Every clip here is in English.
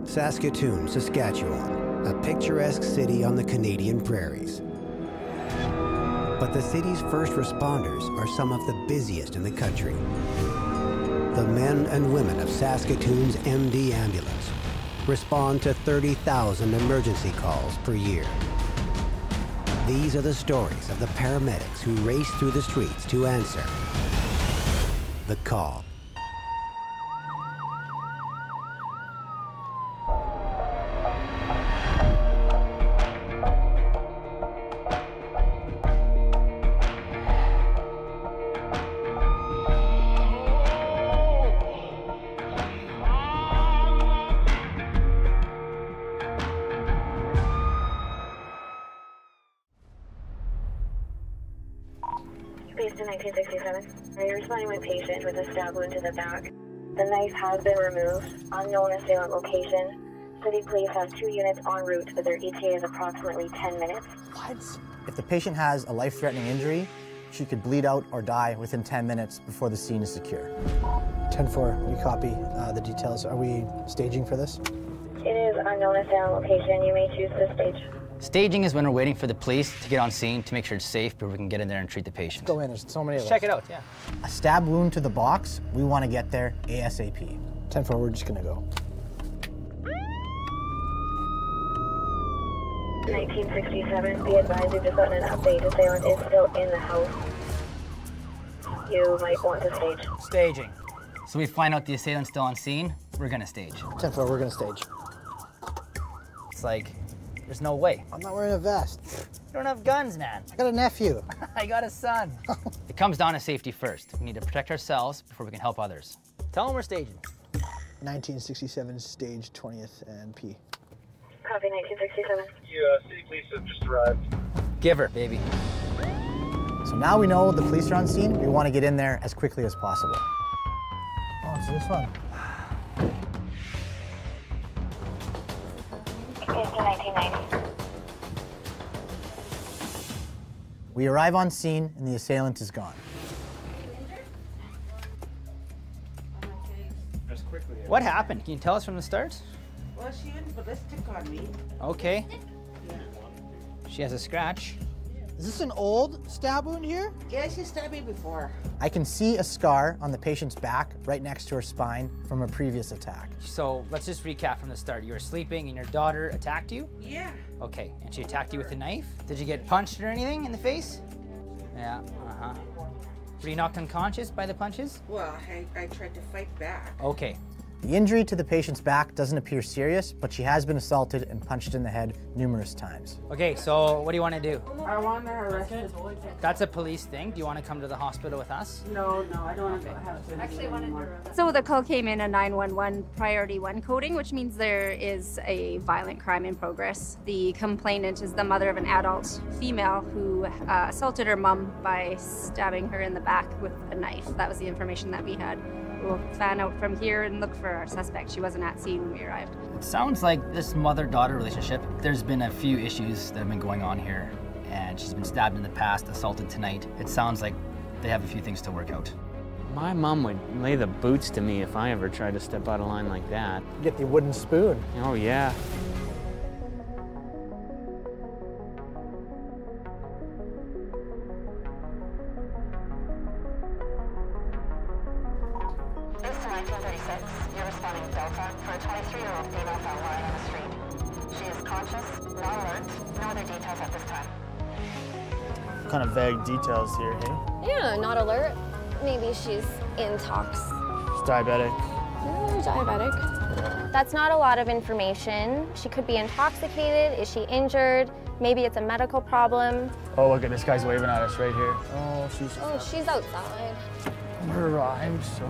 Saskatoon, Saskatchewan, a picturesque city on the Canadian prairies. But the city's first responders are some of the busiest in the country. The men and women of Saskatoon's MD ambulance respond to 30,000 emergency calls per year. These are the stories of the paramedics who race through the streets to answer the call. Based in 1967, are you responding with patient with a stab wound to the back? The knife has been removed. Unknown assailant location. City police has 2 units en route, but their ETA is approximately 10 minutes. What? If the patient has a life-threatening injury, she could bleed out or die within 10 minutes before the scene is secure. 10-4, we copy the details. Are we staging for this? It is unknown assailant location. You may choose to stage. Staging is when we're waiting for the police to get on scene to make sure it's safe before we can get in there and treat the patient. Go in, there's so many of us. Check it out, yeah. A stab wound to the box, we want to get there ASAP. 10-4, we're just gonna go. 1967, be advised we've just gotten an update. Assailant is still in the house. You might want to stage. Staging. So we find out the assailant's still on scene, we're gonna stage. 10-4, we're gonna stage. It's like, there's no way. I'm not wearing a vest. You don't have guns, man. I got a nephew. I got a son. It comes down to safety first. We need to protect ourselves before we can help others. Tell them we're staging. 1967, stage 20th and P. Copy 1967. City police have just arrived. Give her, baby. So now we know the police are on scene, we want to get in there as quickly as possible. Oh, it's this one. Based in 1990. We arrive on scene and the assailant is gone. What happened? Can you tell us from the start? Well, she went ballistic on me. Okay. Yeah. She has a scratch. Is this an old stab wound here? Yeah, she stabbed me before. I can see a scar on the patient's back right next to her spine from a previous attack. So let's just recap from the start. You were sleeping and your daughter attacked you? Yeah. Okay, and she attacked you with a knife? Did you get punched or anything in the face? Yeah, uh-huh. Were you knocked unconscious by the punches? Well, I tried to fight back. Okay. The injury to the patient's back doesn't appear serious, but she has been assaulted and punched in the head numerous times. Okay, so what do you want to do? I want her arrested. That's a police thing. Do you want to come to the hospital with us? No, I don't want to have to. Actually, so the call came in a 911 priority 1 coding, which means there is a violent crime in progress. The complainant is the mother of an adult female who assaulted her mom by stabbing her in the back with a knife. That was the information that we had. We'll fan out from here and look for our suspect. She wasn't at scene when we arrived. It sounds like this mother-daughter relationship, there's been a few issues that have been going on here, and she's been stabbed in the past, assaulted tonight. It sounds like they have a few things to work out. My mom would lay the boots to me if I ever tried to step out of line like that. Get the wooden spoon. Oh, yeah. Based in 1936, you're responding to Delta for a 23-year-old female found lying on the street. She is conscious, not alert, no other details at this time. Kind of vague details here, hey? Yeah, not alert. Maybe she's intox. She's diabetic. Diabetic. That's not a lot of information. She could be intoxicated. Is she injured? Maybe it's a medical problem. Oh, look at this guy's waving at us right here. Oh, she's outside. Arrived, so.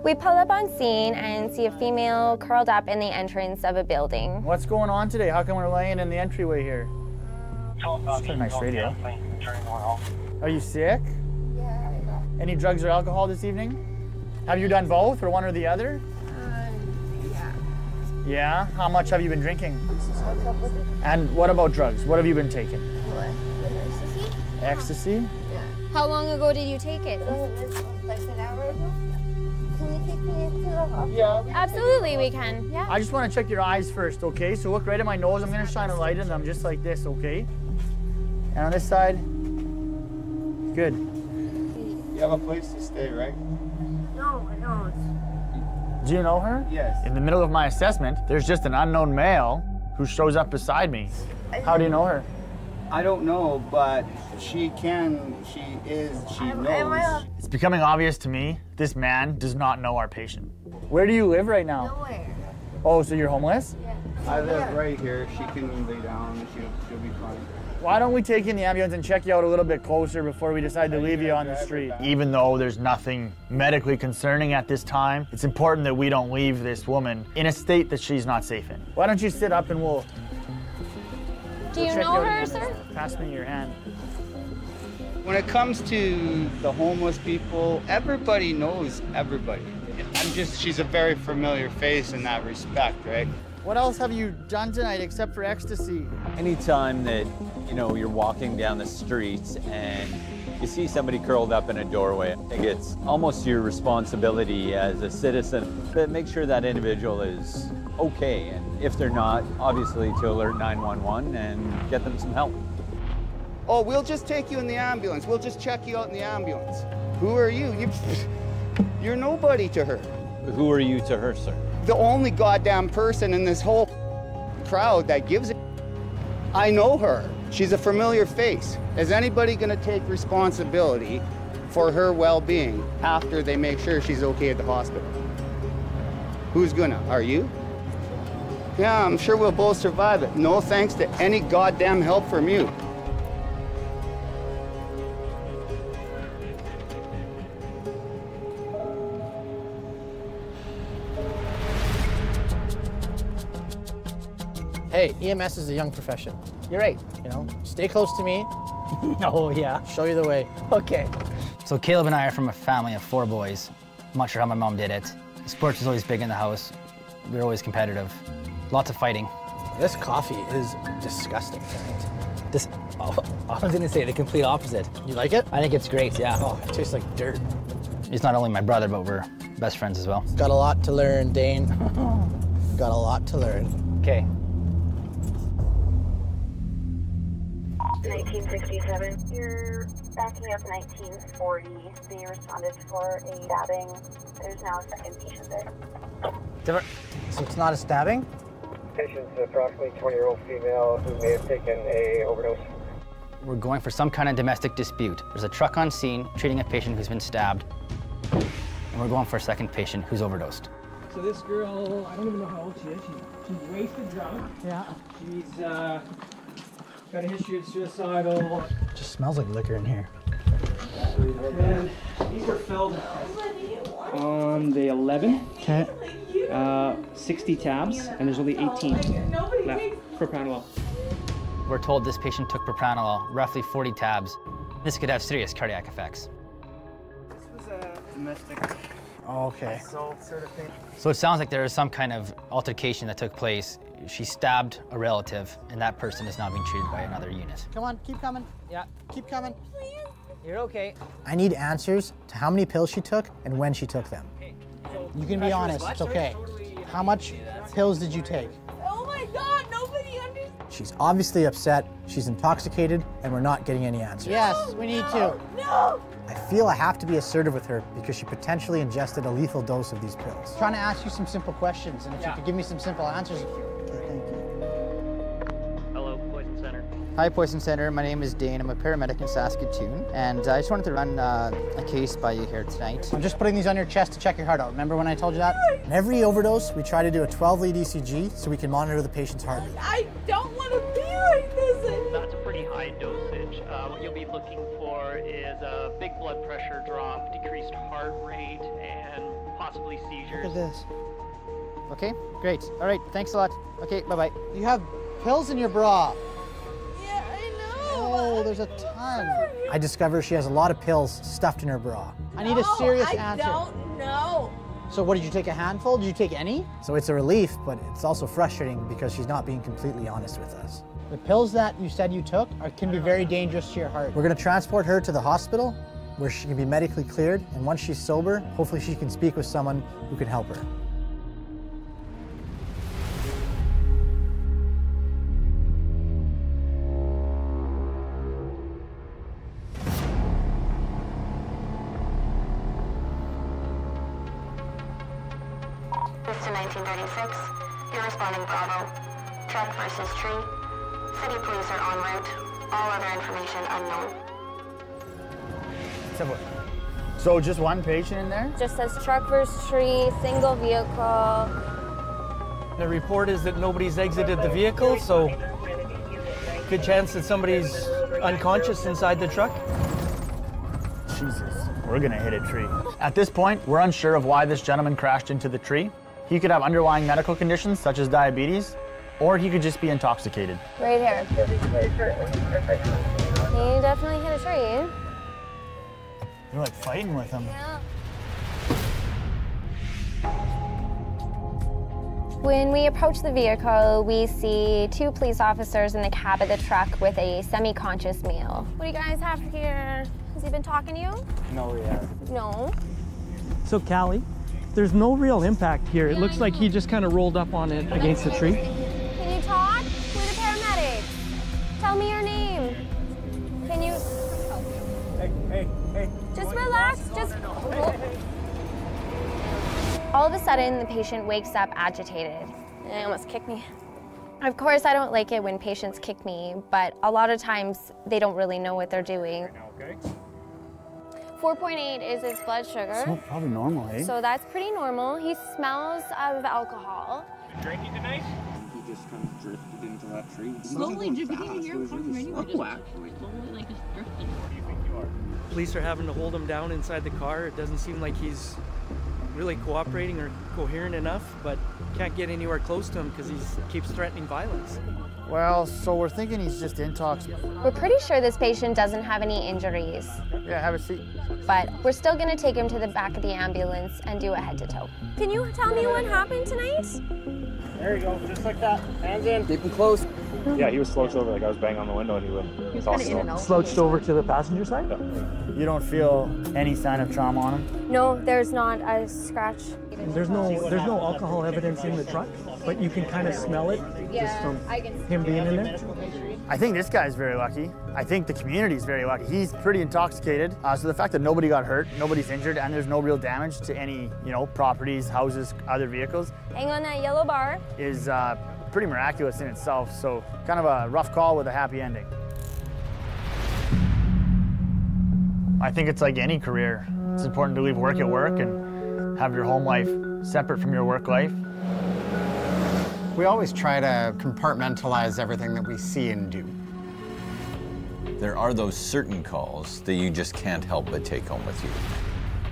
We pull up on scene and see a female curled up in the entrance of a building. What's going on today? How come we're laying in the entryway here? It's a nice radio. Are you sick? Yeah. Any drugs or alcohol this evening? Have you done both or one or the other? Yeah. Yeah? How much have you been drinking? And what about drugs? What have you been taking? Ecstasy? Ecstasy? Yeah. How long ago did you take it? Like an hour ago. Can we take you to the hospital? Yeah. Absolutely, we can. Yeah. I just want to check your eyes first, okay? So look right at my nose. I'm going to shine a light in them just like this, okay? And on this side. Good. You have a place to stay, right? No, I don't. Do you know her? Yes. In the middle of my assessment, there's just an unknown male who shows up beside me. How do you know her? I don't know, but she knows. It's becoming obvious to me, this man does not know our patient. Where do you live right now? Nowhere. Oh, so you're homeless? Yeah. I live right here. She can lay down and she'll be fine. Why don't we take you in the ambulance and check you out a little bit closer before we decide to leave you on the street? Even though there's nothing medically concerning at this time, it's important that we don't leave this woman in a state that she's not safe in. Why don't you sit up and we'll... Do you check know out her, again. sir? Pass me your hand. When it comes to the homeless people, everybody knows everybody. She's a very familiar face in that respect, right? What else have you done tonight except for ecstasy? Anytime that, you're walking down the streets and you see somebody curled up in a doorway, I think it's almost your responsibility as a citizen to make sure that individual is okay. And if they're not, obviously to alert 911 and get them some help. Oh, we'll just take you in the ambulance. We'll just check you out in the ambulance. Who are you? You're nobody to her. Who are you to her, sir? The only goddamn person in this whole crowd that gives a... I know her. She's a familiar face. Is anybody gonna take responsibility for her well-being after they make sure she's okay at the hospital? Who's gonna? Are you? Yeah, I'm sure we'll both survive it. No thanks to any goddamn help from you. Hey, EMS is a young profession. You're right. Stay close to me. Oh, yeah. Show you the way. Okay. So Caleb and I are from a family of 4 boys. I'm not sure how my mom did it. Sports was always big in the house. We were always competitive. Lots of fighting. This coffee is disgusting. I was gonna say the complete opposite. You like it? I think it's great, yeah. Oh, it tastes like dirt. He's not only my brother, but we're best friends as well. Got a lot to learn, Dane. Got a lot to learn. Okay. 1967. You're backing up 1940. They responded for a stabbing. There's now a second patient there. So it's not a stabbing? Patient's approximately 20-year-old female who may have taken a overdose. We're going for some kind of domestic dispute. There's a truck on scene treating a patient who's been stabbed. And we're going for a second patient who's overdosed. So this girl, I don't even know how old she is. She's wasted drunk. Yeah. She's got a history of suicidal. Just smells like liquor in here. And these were filled on the 11th. Okay. 60 tabs, and there's only 18 left for propranolol. We're told this patient took propranolol, roughly 40 tabs. This could have serious cardiac effects. This was a domestic assault sort of thing. So it sounds like there is some kind of altercation that took place. She stabbed a relative, and that person is now being treated by another unit. Come on, keep coming. Yeah. Keep coming. You're okay. I need answers to how many pills she took and when she took them. You can be honest, it's okay. How much pills did you take? Oh my God, nobody understands. She's obviously upset, she's intoxicated, and we're not getting any answers. Yes, we need to. No! I feel I have to be assertive with her because she potentially ingested a lethal dose of these pills. I'm trying to ask you some simple questions, and if you could give me some simple answers. Okay, thank you. Hello, Poison Center. Hi, Poison Center. My name is Dane. I'm a paramedic in Saskatoon, and I just wanted to run a case by you here tonight. I'm just putting these on your chest to check your heart out. Remember when I told you that? In every overdose, we try to do a 12-lead ECG so we can monitor the patient's heartbeat. I don't want to be like this. That's a pretty high dosage. What you'll be looking for is a big blood pressure drop, decreased heart rate, and possibly seizures. Look at this. Okay, great. All right, thanks a lot. Okay, bye-bye. You have pills in your bra. Yeah, I know. Oh, there's a ton. I discover she has a lot of pills stuffed in her bra. I need a serious answer. I don't know. So what, did you take a handful? Did you take any? So it's a relief, but it's also frustrating because she's not being completely honest with us. The pills that you said you took can be very dangerous to your heart. We're gonna transport her to the hospital. where she can be medically cleared, and once she's sober, hopefully she can speak with someone who can help her. Houston 1936, you're responding Bravo. Truck versus tree. City police are en route. All other information unknown. So just one patient in there? Just says truck versus tree, single vehicle. The report is that nobody's exited the vehicle, so good chance that somebody's unconscious inside the truck. Jesus, we're gonna hit a tree. At this point, we're unsure of why this gentleman crashed into the tree. He could have underlying medical conditions such as diabetes, or he could just be intoxicated. Right here. He definitely hit a tree. You're like fighting with him. Yeah. When we approach the vehicle, we see 2 police officers in the cab of the truck with a semi-conscious male. What do you guys have here? Has he been talking to you? No, we have. No. So Callie, there's no real impact here. It looks like he just kind of rolled up on it against the tree. Can you talk? We're the paramedics. Tell me your name. Can you? Hey. Just relax. Just. All of a sudden, the patient wakes up agitated. They almost kicked me. Of course, I don't like it when patients kick me, but a lot of times they don't really know what they're doing. Okay. 4.8 is his blood sugar. So probably normal, eh? So that's pretty normal. He smells of alcohol. Drinking tonight? He just kind of drifted into that tree. Slowly, you can even hear him coming right here. Slow, actually. Slowly, like just drifting. Where do you think you are? Police are having to hold him down inside the car. It doesn't seem like he's really cooperating or coherent enough, but can't get anywhere close to him because he keeps threatening violence. Well, so we're thinking he's just intoxicated. We're pretty sure this patient doesn't have any injuries, Yeah, have a seat. but we're still gonna take him to the back of the ambulance and do a head-to-toe. Can you tell me what happened tonight? There you go, just like that. Hands in. Keep him close. Yeah, he was slouched over, like I was banging on the window and he was tossing over. Slouched over to the passenger side? Yeah. You don't feel any sign of trauma on him? No, there's not a scratch. There's no alcohol evidence in the truck, but you can kind of smell it just from him being in there. I think this guy's very lucky. I think the community's very lucky. He's pretty intoxicated. So the fact that nobody got hurt, nobody's injured, and there's no real damage to any, properties, houses, other vehicles Hang on that yellow bar. is pretty miraculous in itself. So kind of a rough call with a happy ending. I think it's like any career. It's important to leave work at work and have your home life separate from your work life. We always try to compartmentalize everything that we see and do. There are those certain calls that you just can't help but take home with you.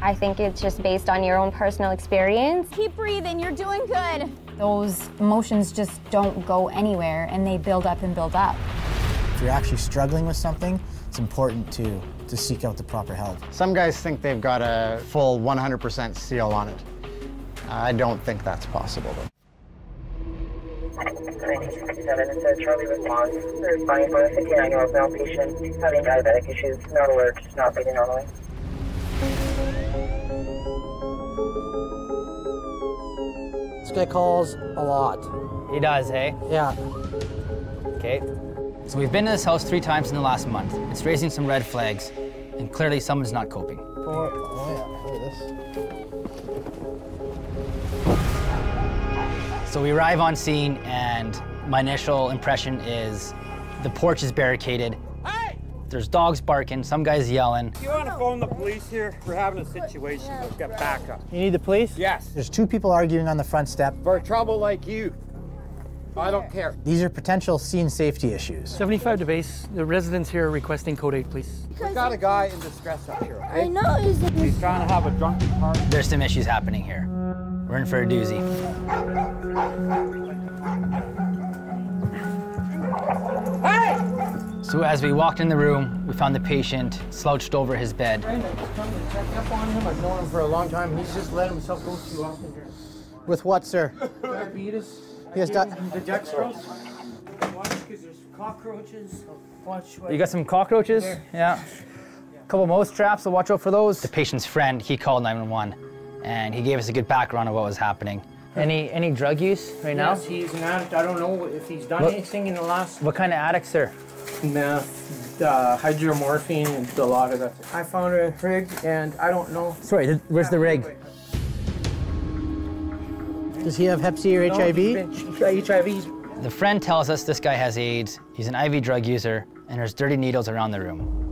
I think it's just based on your own personal experience. Keep breathing, you're doing good. Those emotions just don't go anywhere and they build up and build up. If you're actually struggling with something, it's important to seek out the proper help. Some guys think they've got a full 100% seal on it. I don't think that's possible, though. 1967, it says Charlie responds. They're responding for a 59-year-old male patient having diabetic issues, not alert, not breathing normally. This guy calls a lot. He does, hey? Yeah. Okay. So we've been to this house 3 times in the last month. It's raising some red flags, and clearly someone's not coping. So we arrive on scene, and my initial impression is the porch is barricaded. Hey! There's dogs barking, some guy's yelling. You want to phone the police here? We're having a situation. Let's get backup. You need the police? Yes. There's 2 people arguing on the front step. For trouble like you, I don't care. These are potential scene safety issues. 75 to base. The residents here are requesting code 8, please. We got a guy in distress up here, okay? I know, He's trying to have a drunken party. There's some issues happening here. We're in for a doozy. Hey! So as we walked in the room, we found the patient slouched over his bed. Check up on him. I've known him for a long time. He's just let himself go too often here. With what, sir? Diabetes. He has the dextrose. Watch, because there's cockroaches. Watch. You got some cockroaches? There. Yeah. Couple mouse traps, so watch out for those. The patient's friend, he called 911, and he gave us a good background of what was happening. Any drug use right now? Yes, he's an addict. I don't know if he's done anything in the last... What kind of addict, sir? Meth, hydromorphine, and a lot of that. I found a rig, and I don't know... Sorry, where's the rig? Does he have Hep C or HIV? HIV. The friend tells us this guy has AIDS, he's an IV drug user, and there's dirty needles around the room.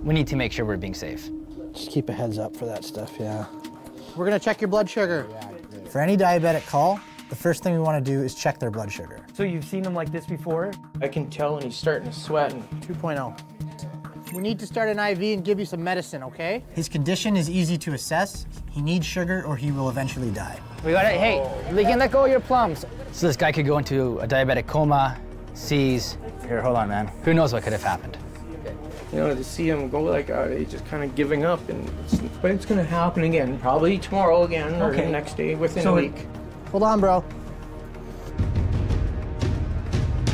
We need to make sure we're being safe. Just keep a heads up for that stuff, yeah. We're gonna check your blood sugar. For any diabetic call, the first thing we want to do is check their blood sugar. So you've seen him like this before? I can tell when he's starting to sweat. 2.0. We need to start an IV and give you some medicine, okay? His condition is easy to assess. He needs sugar or he will eventually die. We got it. Hey, we can let go of your plums. So this guy could go into a diabetic coma, seize. Here, hold on, man. Who knows what could have happened? You know, to see him go like he's just kind of giving up, but it's going to happen again, probably tomorrow again, or the next day, within a week. Hold on, bro.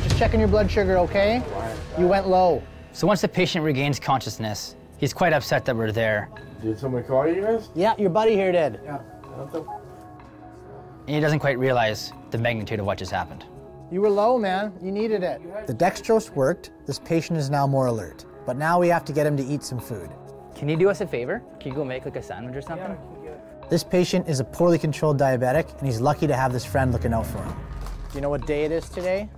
Just checking your blood sugar, okay? You went low. So once the patient regains consciousness, he's quite upset that we're there. Did someone call you guys? Yeah, your buddy here did. Yeah. And he doesn't quite realize the magnitude of what just happened. You were low, man. You needed it. The dextrose worked. This patient is now more alert. But now we have to get him to eat some food. Can you do us a favor? Can you go make like a sandwich or something? Yeah, this patient is a poorly controlled diabetic, and he's lucky to have this friend looking out for him. Do you know what day it is today?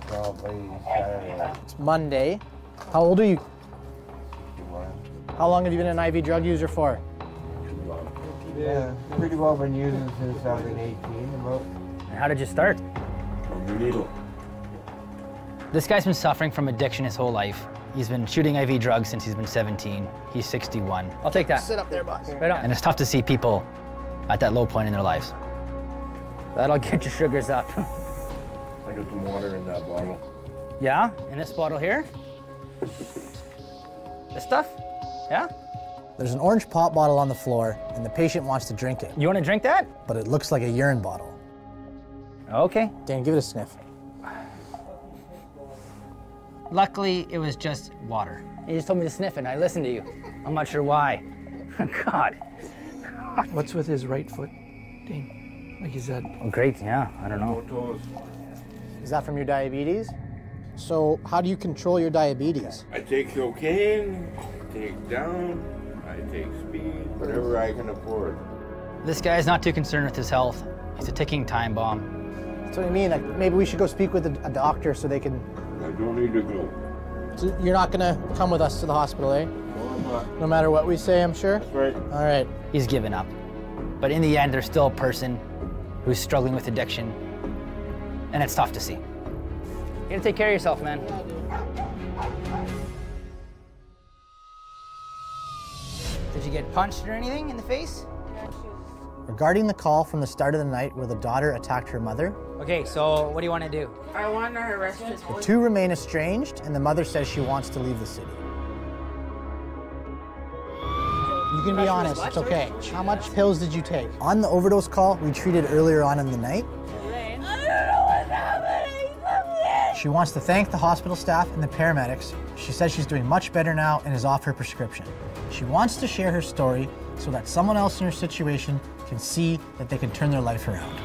Probably Saturday. It's Monday. How old are you? How long have you been an IV drug user for? Yeah, pretty well been using since I've been 18 about. And how did you start? From the needle. This guy's been suffering from addiction his whole life. He's been shooting IV drugs since he's been 17. He's 61. I'll take that. Sit up there, boss. Right on. And it's tough to see people at that low point in their lives. That'll get your sugars up. I got some water in that bottle. Yeah? In this bottle here? This stuff? Yeah? There's an orange pop bottle on the floor, and the patient wants to drink it. You want to drink that? But it looks like a urine bottle. Okay. Dan, give it a sniff. Luckily, it was just water. You just told me to sniff it, and I listened to you. I'm not sure why. God. What's with his right foot, Dane? Like, is that... Oh, great, yeah. I don't know. Is that from your diabetes? So, how do you control your diabetes? I take cocaine, I take down, I take speed, whatever I can afford. This guy's not too concerned with his health. He's a ticking time bomb. That's what I mean. Like, maybe we should go speak with a doctor so they can... I don't need to go. So you're not gonna come with us to the hospital, eh? No, I'm not. No matter what we say, I'm sure? That's right. All right. He's given up. But in the end, there's still a person who's struggling with addiction, and it's tough to see. You gotta take care of yourself, man. Did you get punched or anything in the face? Regarding the call from the start of the night where the daughter attacked her mother, Okay, so what do you want to do? I want to arrest this the two remain estranged, and the mother says she wants to leave the city. You can be honest, it's okay. How much pills did you take? On the overdose call we treated earlier on in the night, I don't know what's happening. she wants to thank the hospital staff and the paramedics. She says she's doing much better now and is off her prescription. She wants to share her story so that someone else in her situation can see that they can turn their life around.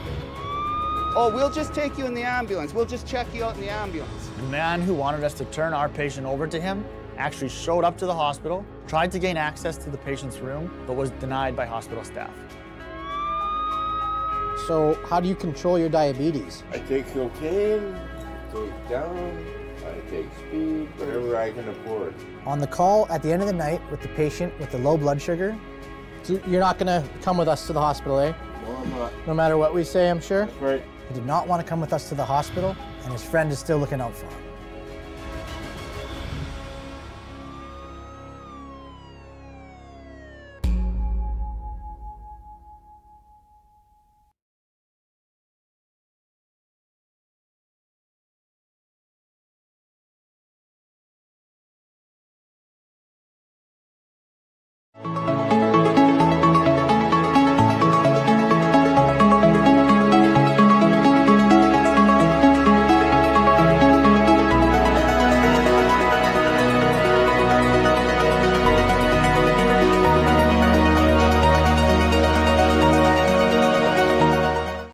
Oh, we'll just take you in the ambulance. We'll just check you out in the ambulance. The man who wanted us to turn our patient over to him actually showed up to the hospital, tried to gain access to the patient's room, but was denied by hospital staff. So how do you control your diabetes? I take cocaine, I take down, I take speed, whatever I can afford. On the call at the end of the night with the patient with the low blood sugar, so you're not gonna come with us to the hospital, eh? No, I'm not. No matter what we say, I'm sure? That's right. He did not want to come with us to the hospital, and his friend is still looking out for him.